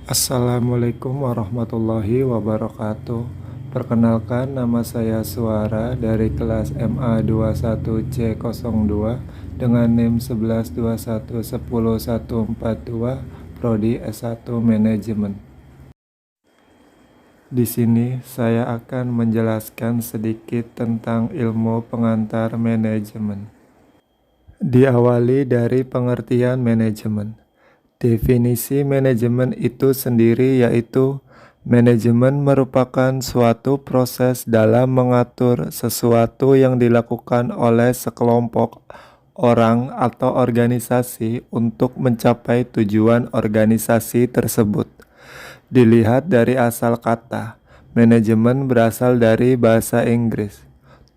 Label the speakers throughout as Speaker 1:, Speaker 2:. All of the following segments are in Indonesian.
Speaker 1: Assalamualaikum warahmatullahi wabarakatuh. Perkenalkan, nama saya Suara dari kelas MA21C02 dengan NIM 11211142, Prodi S1 Manajemen. Di sini saya akan menjelaskan sedikit tentang ilmu pengantar manajemen. Diawali dari pengertian manajemen. Definisi manajemen itu sendiri yaitu manajemen merupakan suatu proses dalam mengatur sesuatu yang dilakukan oleh sekelompok orang atau organisasi untuk mencapai tujuan organisasi tersebut. Dilihat dari asal kata, manajemen berasal dari bahasa Inggris.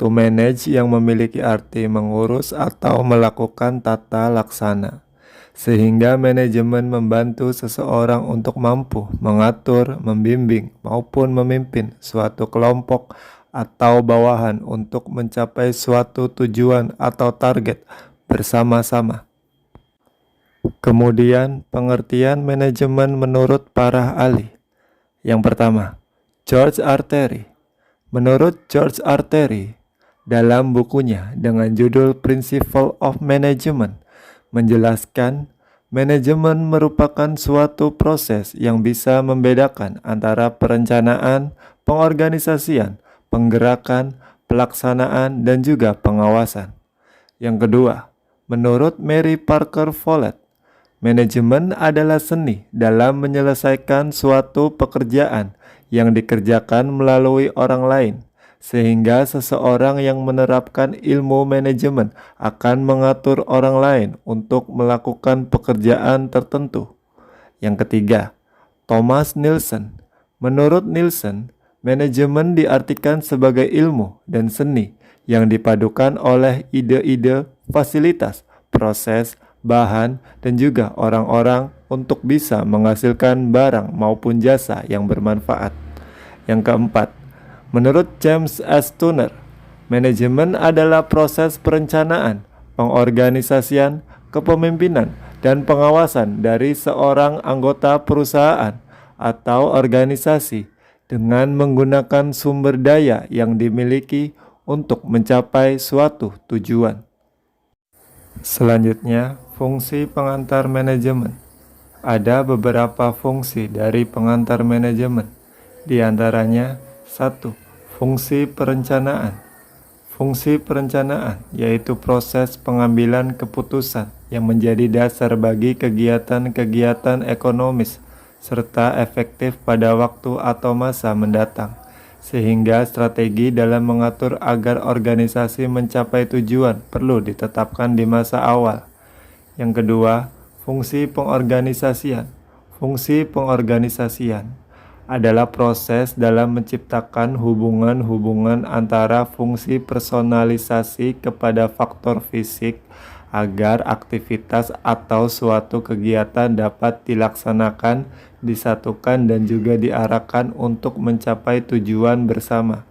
Speaker 1: To manage yang memiliki arti mengurus atau melakukan tata laksana. Sehingga manajemen membantu seseorang untuk mampu mengatur, membimbing, maupun memimpin suatu kelompok atau bawahan untuk mencapai suatu tujuan atau target bersama-sama. Kemudian, pengertian manajemen menurut para ahli. Yang pertama, George R. Terry. Menurut George R. Terry, dalam bukunya dengan judul Principle of Management, menjelaskan manajemen merupakan suatu proses yang bisa membedakan antara perencanaan, pengorganisasian, penggerakan, pelaksanaan, dan juga pengawasan. Yang kedua, menurut Mary Parker Follett, manajemen adalah seni dalam menyelesaikan suatu pekerjaan yang dikerjakan melalui orang lain, sehingga seseorang yang menerapkan ilmu manajemen akan mengatur orang lain untuk melakukan pekerjaan tertentu. Yang ketiga, Thomas Nielsen. Menurut Nielsen, manajemen diartikan sebagai ilmu dan seni yang dipadukan oleh ide-ide, fasilitas, proses, bahan, dan juga orang-orang untuk bisa menghasilkan barang maupun jasa yang bermanfaat. Yang keempat, menurut James S. Turner, manajemen adalah proses perencanaan, pengorganisasian, kepemimpinan, dan pengawasan dari seorang anggota perusahaan atau organisasi dengan menggunakan sumber daya yang dimiliki untuk mencapai suatu tujuan. Selanjutnya, fungsi pengantar manajemen. Ada beberapa fungsi dari pengantar manajemen. Di antaranya, 1. Fungsi perencanaan. Fungsi perencanaan yaitu proses pengambilan keputusan yang menjadi dasar bagi kegiatan-kegiatan ekonomis serta efektif pada waktu atau masa mendatang, sehingga strategi dalam mengatur agar organisasi mencapai tujuan perlu ditetapkan di masa awal. Yang kedua, fungsi pengorganisasian. Fungsi pengorganisasian adalah proses dalam menciptakan hubungan-hubungan antara fungsi personalisasi kepada faktor fisik agar aktivitas atau suatu kegiatan dapat dilaksanakan, disatukan, dan juga diarahkan untuk mencapai tujuan bersama.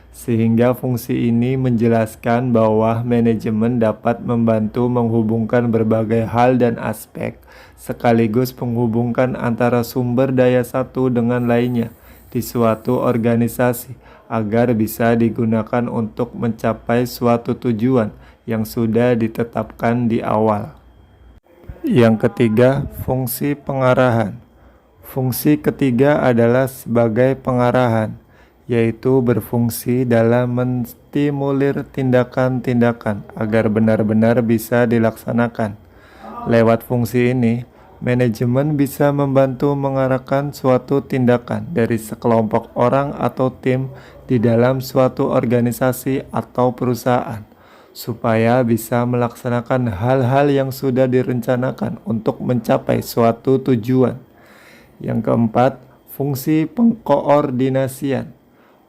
Speaker 1: Sehingga fungsi ini menjelaskan bahwa manajemen dapat membantu menghubungkan berbagai hal dan aspek, sekaligus menghubungkan antara sumber daya satu dengan lainnya di suatu organisasi agar bisa digunakan untuk mencapai suatu tujuan yang sudah ditetapkan di awal. Yang ketiga, fungsi pengarahan. Fungsi ketiga adalah sebagai pengarahan, yaitu berfungsi dalam menstimulir tindakan-tindakan agar benar-benar bisa dilaksanakan. Lewat fungsi ini, manajemen bisa membantu mengarahkan suatu tindakan dari sekelompok orang atau tim di dalam suatu organisasi atau perusahaan, supaya bisa melaksanakan hal-hal yang sudah direncanakan untuk mencapai suatu tujuan. Yang keempat, fungsi pengkoordinasian.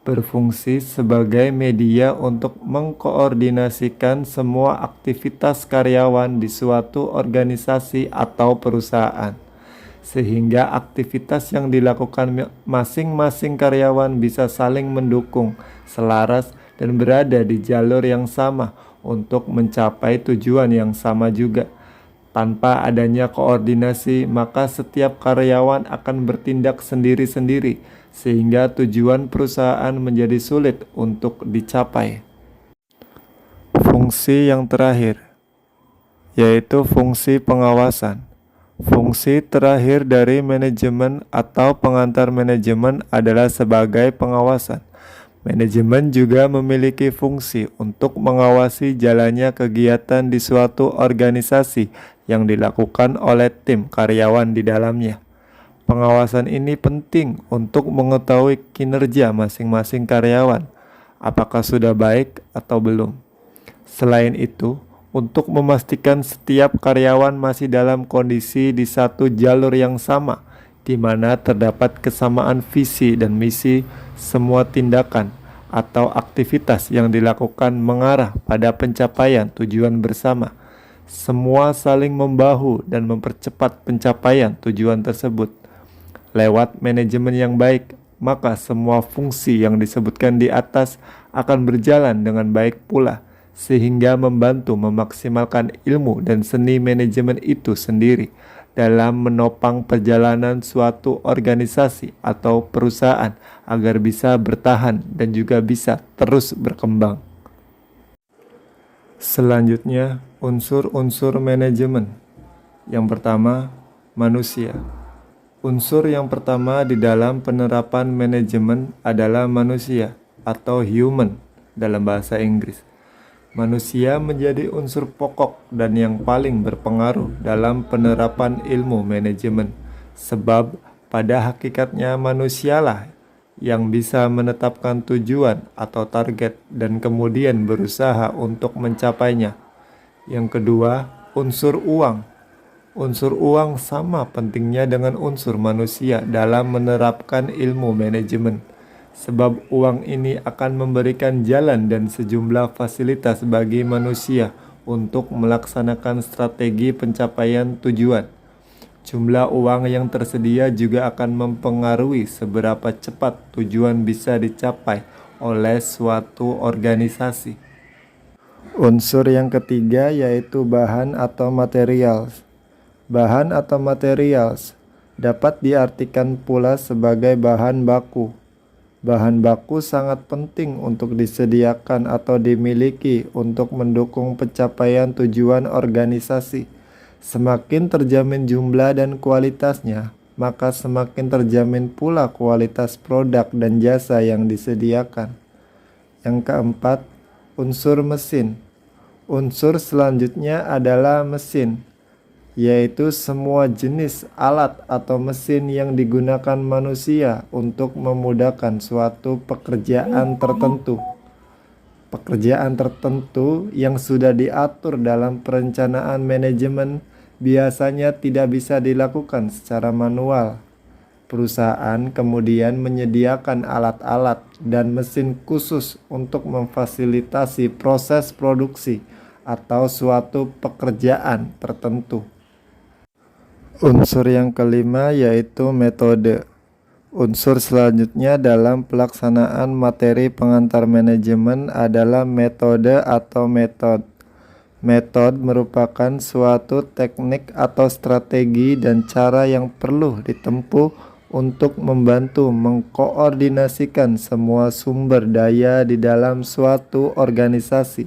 Speaker 1: Berfungsi sebagai media untuk mengkoordinasikan semua aktivitas karyawan di suatu organisasi atau perusahaan, sehingga aktivitas yang dilakukan masing-masing karyawan bisa saling mendukung, selaras, dan berada di jalur yang sama untuk mencapai tujuan yang sama juga. Tanpa adanya koordinasi, maka setiap karyawan akan bertindak sendiri-sendiri, sehingga tujuan perusahaan menjadi sulit untuk dicapai. Fungsi yang terakhir, yaitu fungsi pengawasan. Fungsi terakhir dari manajemen atau pengantar manajemen adalah sebagai pengawasan. Manajemen juga memiliki fungsi untuk mengawasi jalannya kegiatan di suatu organisasi yang dilakukan oleh tim karyawan di dalamnya. Pengawasan ini penting untuk mengetahui kinerja masing-masing karyawan, apakah sudah baik atau belum. Selain itu, untuk memastikan setiap karyawan masih dalam kondisi di satu jalur yang sama, di mana terdapat kesamaan visi dan misi, semua tindakan atau aktivitas yang dilakukan mengarah pada pencapaian tujuan bersama. Semua saling membahu dan mempercepat pencapaian tujuan tersebut. Lewat manajemen yang baik, maka semua fungsi yang disebutkan di atas akan berjalan dengan baik pula, sehingga membantu memaksimalkan ilmu dan seni manajemen itu sendiri dalam menopang perjalanan suatu organisasi atau perusahaan agar bisa bertahan dan juga bisa terus berkembang. Selanjutnya, unsur-unsur manajemen. Yang pertama, manusia. Unsur yang pertama di dalam penerapan manajemen adalah manusia atau human dalam bahasa Inggris. Manusia menjadi unsur pokok dan yang paling berpengaruh dalam penerapan ilmu manajemen, sebab pada hakikatnya manusialah yang bisa menetapkan tujuan atau target dan kemudian berusaha untuk mencapainya. Yang kedua, unsur uang. Unsur uang sama pentingnya dengan unsur manusia dalam menerapkan ilmu manajemen, sebab uang ini akan memberikan jalan dan sejumlah fasilitas bagi manusia untuk melaksanakan strategi pencapaian tujuan. Jumlah uang yang tersedia juga akan mempengaruhi seberapa cepat tujuan bisa dicapai oleh suatu organisasi. Unsur yang ketiga yaitu bahan atau material. Bahan atau materials dapat diartikan pula sebagai bahan baku. Bahan baku sangat penting untuk disediakan atau dimiliki untuk mendukung pencapaian tujuan organisasi. Semakin terjamin jumlah dan kualitasnya, maka semakin terjamin pula kualitas produk dan jasa yang disediakan. Yang keempat, unsur mesin. Unsur selanjutnya adalah mesin, yaitu semua jenis alat atau mesin yang digunakan manusia untuk memudahkan suatu pekerjaan tertentu. Pekerjaan tertentu yang sudah diatur dalam perencanaan manajemen biasanya tidak bisa dilakukan secara manual. Perusahaan kemudian menyediakan alat-alat dan mesin khusus untuk memfasilitasi proses produksi atau suatu pekerjaan tertentu. Unsur yang kelima yaitu metode. Unsur selanjutnya dalam pelaksanaan materi pengantar manajemen adalah metode atau metode. Metode merupakan suatu teknik atau strategi dan cara yang perlu ditempuh untuk membantu mengkoordinasikan semua sumber daya di dalam suatu organisasi.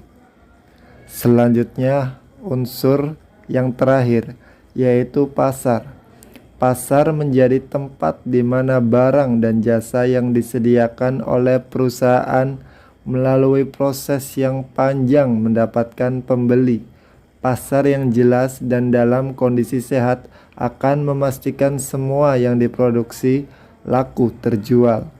Speaker 1: Selanjutnya, unsur yang terakhir yaitu pasar. Pasar menjadi tempat di mana barang dan jasa yang disediakan oleh perusahaan melalui proses yang panjang mendapatkan pembeli. Pasar yang jelas dan dalam kondisi sehat akan memastikan semua yang diproduksi laku terjual.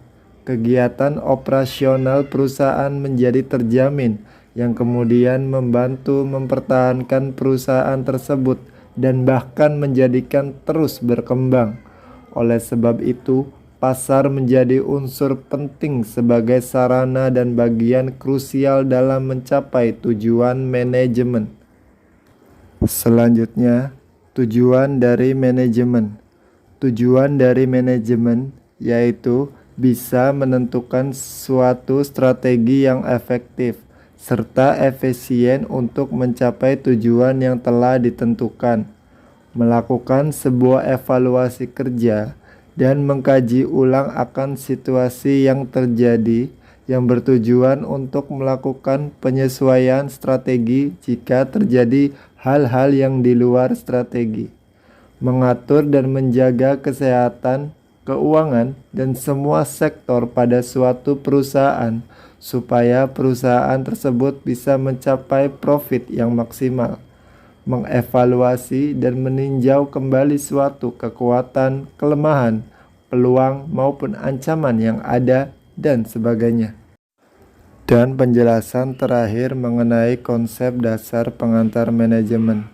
Speaker 1: Kegiatan operasional perusahaan menjadi terjamin, yang kemudian membantu mempertahankan perusahaan tersebut dan bahkan menjadikan terus berkembang. Oleh sebab itu, pasar menjadi unsur penting sebagai sarana dan bagian krusial dalam mencapai tujuan manajemen. Selanjutnya, tujuan dari manajemen. Tujuan dari manajemen yaitu bisa menentukan suatu strategi yang efektif serta efisien untuk mencapai tujuan yang telah ditentukan. Melakukan sebuah evaluasi kerja dan mengkaji ulang akan situasi yang terjadi yang bertujuan untuk melakukan penyesuaian strategi jika terjadi hal-hal yang di luar strategi. Mengatur dan menjaga kesehatan, keuangan, dan semua sektor pada suatu perusahaan supaya perusahaan tersebut bisa mencapai profit yang maksimal. Mengevaluasi dan meninjau kembali suatu kekuatan, kelemahan, peluang maupun ancaman yang ada dan sebagainya. Dan penjelasan terakhir mengenai konsep dasar pengantar manajemen.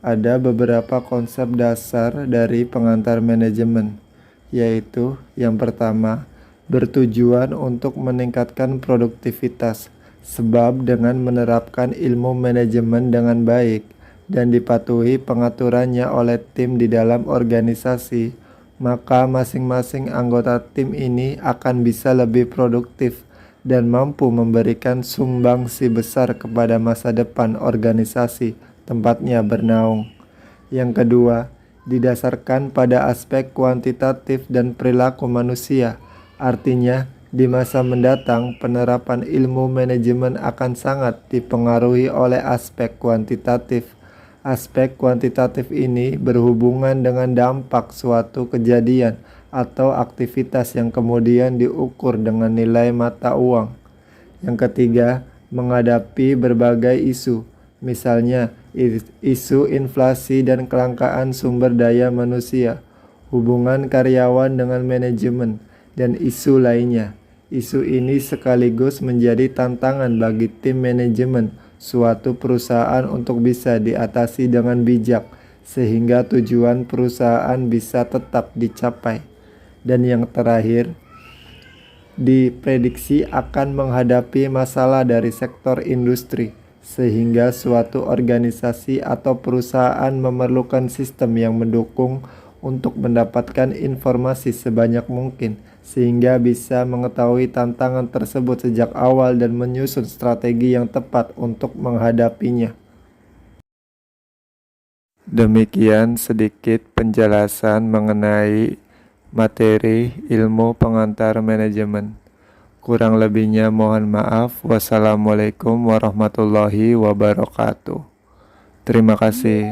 Speaker 1: Ada beberapa konsep dasar dari pengantar manajemen, yaitu yang pertama, bertujuan untuk meningkatkan produktivitas, sebab dengan menerapkan ilmu manajemen dengan baik dan dipatuhi pengaturannya oleh tim di dalam organisasi, maka masing-masing anggota tim ini akan bisa lebih produktif dan mampu memberikan sumbangsi besar kepada masa depan organisasi tempatnya bernaung. Yang kedua, didasarkan pada aspek kuantitatif dan perilaku manusia. Artinya, di masa mendatang penerapan ilmu manajemen akan sangat dipengaruhi oleh aspek kuantitatif. Aspek kuantitatif ini berhubungan dengan dampak suatu kejadian atau aktivitas yang kemudian diukur dengan nilai mata uang. Yang ketiga, menghadapi berbagai isu, misalnya isu inflasi dan kelangkaan sumber daya manusia, hubungan karyawan dengan manajemen, dan isu lainnya. Isu ini sekaligus menjadi tantangan bagi tim manajemen suatu perusahaan untuk bisa diatasi dengan bijak, sehingga tujuan perusahaan bisa tetap dicapai. Dan yang terakhir, diprediksi akan menghadapi masalah dari sektor industri, sehingga suatu organisasi atau perusahaan memerlukan sistem yang mendukung untuk mendapatkan informasi sebanyak mungkin, sehingga bisa mengetahui tantangan tersebut sejak awal dan menyusun strategi yang tepat untuk menghadapinya. Demikian sedikit penjelasan mengenai materi ilmu pengantar manajemen. Kurang lebihnya mohon maaf. Wassalamualaikum warahmatullahi wabarakatuh. Terima kasih.